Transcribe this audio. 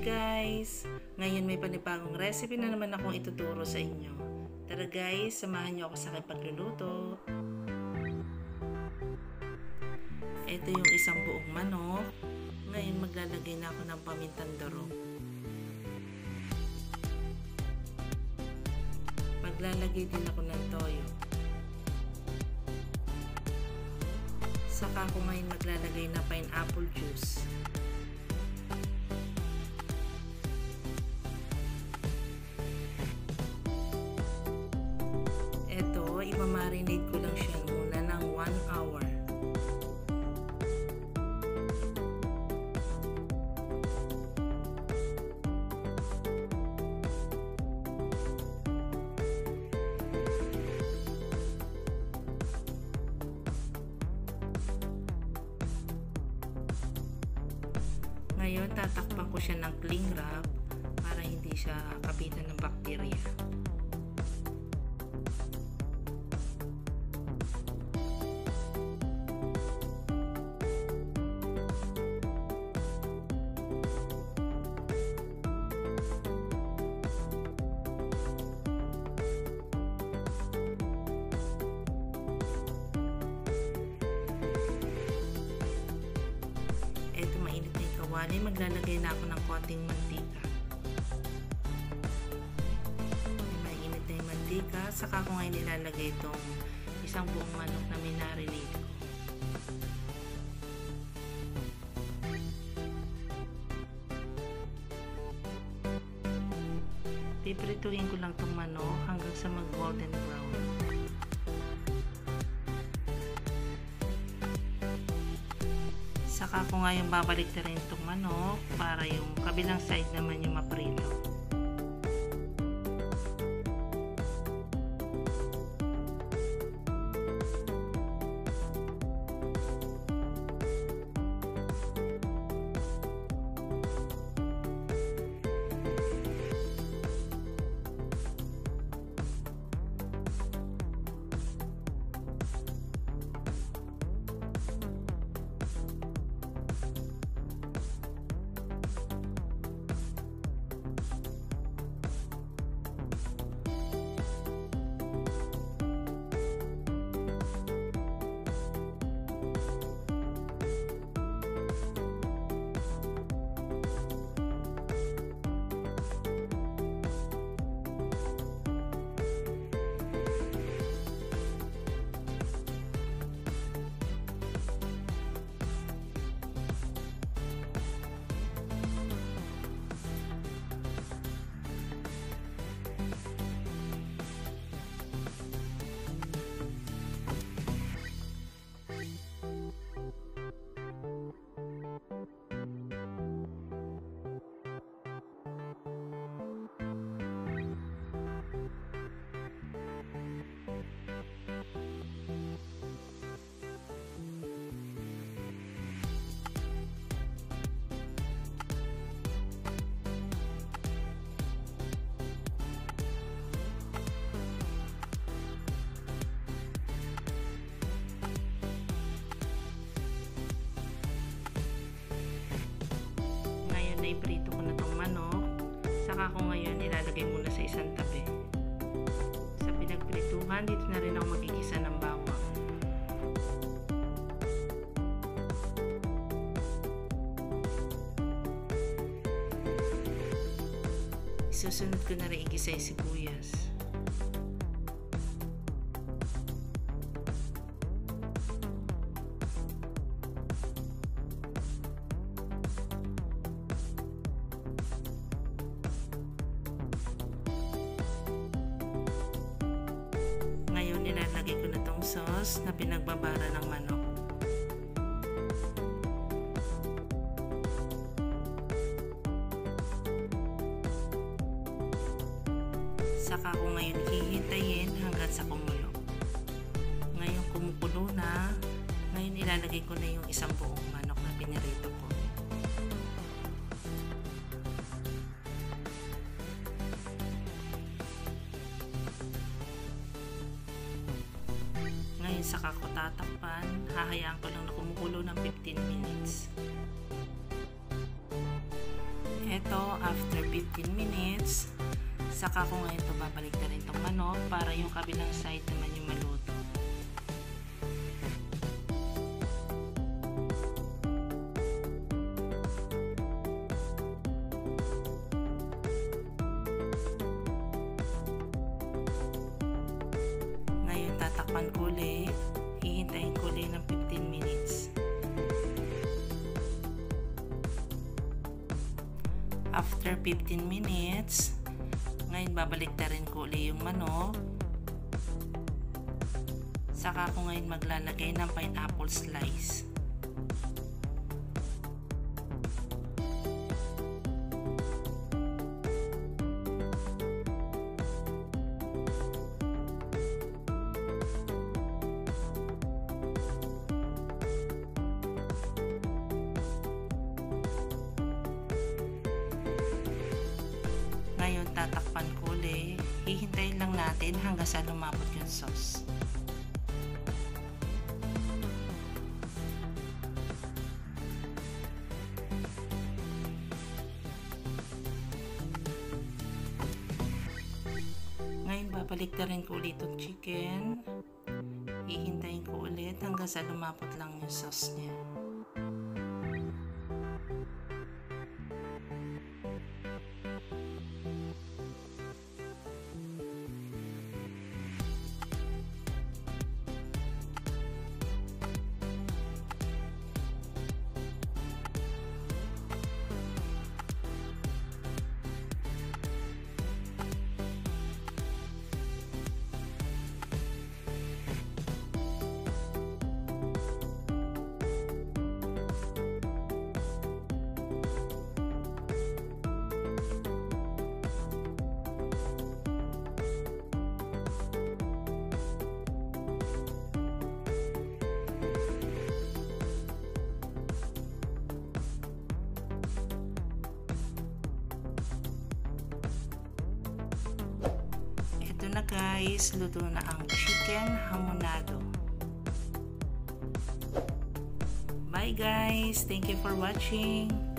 guys! Ngayon may panibagong recipe na naman akong ituturo sa inyo. Tara guys, samahan niyo ako sa aking pagluluto. Ito yung isang buong manok. Ngayon maglalagay na ako ng pamintang durog. Maglalagay din ako ng toyo. Saka ako ngayon maglalagay na pineapple juice. Imamarinate ko lang siya muna ng 1 hour. Ngayon, tatakpan ko siya ng cling wrap para hindi siya kapitan ng bakterya. Ito, mainit na yung kawali. Maglalagay na ako ng konting mantika. Mainit na yung mantika. Saka ko ngayon nilalagay itong isang buong manok na minarinate ko. Piprituhin ko lang itong manok hanggang sa mag golden brown. Saka ko ngayon babalik na rin itong manok para yung kabilang side naman yung maprito. Naiprito ko na itong manok. Saka ko ngayon nilalagay muna sa isang tabi. Sa pinagprituhan, dito na rin ako magigisa ng bawang. Isusunod ko na rin igisa yung sibuyas. Nilalagay ko na tong sauce na pinagbabara ng manok. Saka ko ngayon hihintayin hanggang sa kumulo. Ngayon kumukulo na, ngayon ilalagay ko na yung isang buong manok na pinirito ko. Saka ko tatakpan, hahayaan ko lang na kumukulo ng 15 minutes. Eto, ito after 15 minutes. Saka ko ngayon ito babalik na rin itong manok para yung kabilang side naman yung maluto. Ngayon tatakpan ko ulit. Hihintayin ko ulit ng 15 minutes. After 15 minutes, ngayon babalik na rin ko ulit yung manok. Saka ko ngayon maglalagay ng pineapple slice. Ngayon tatakpan ko ulit. Hihintayin lang natin hanggang sa lumapot yung sauce. Ngayon babalik na rin ko ulit yung chicken. Hihintayin ko ulit hanggang sa lumapot lang yung sauce niya. Ito na guys, luto na ang chicken hamonado. Bye guys, thank you for watching.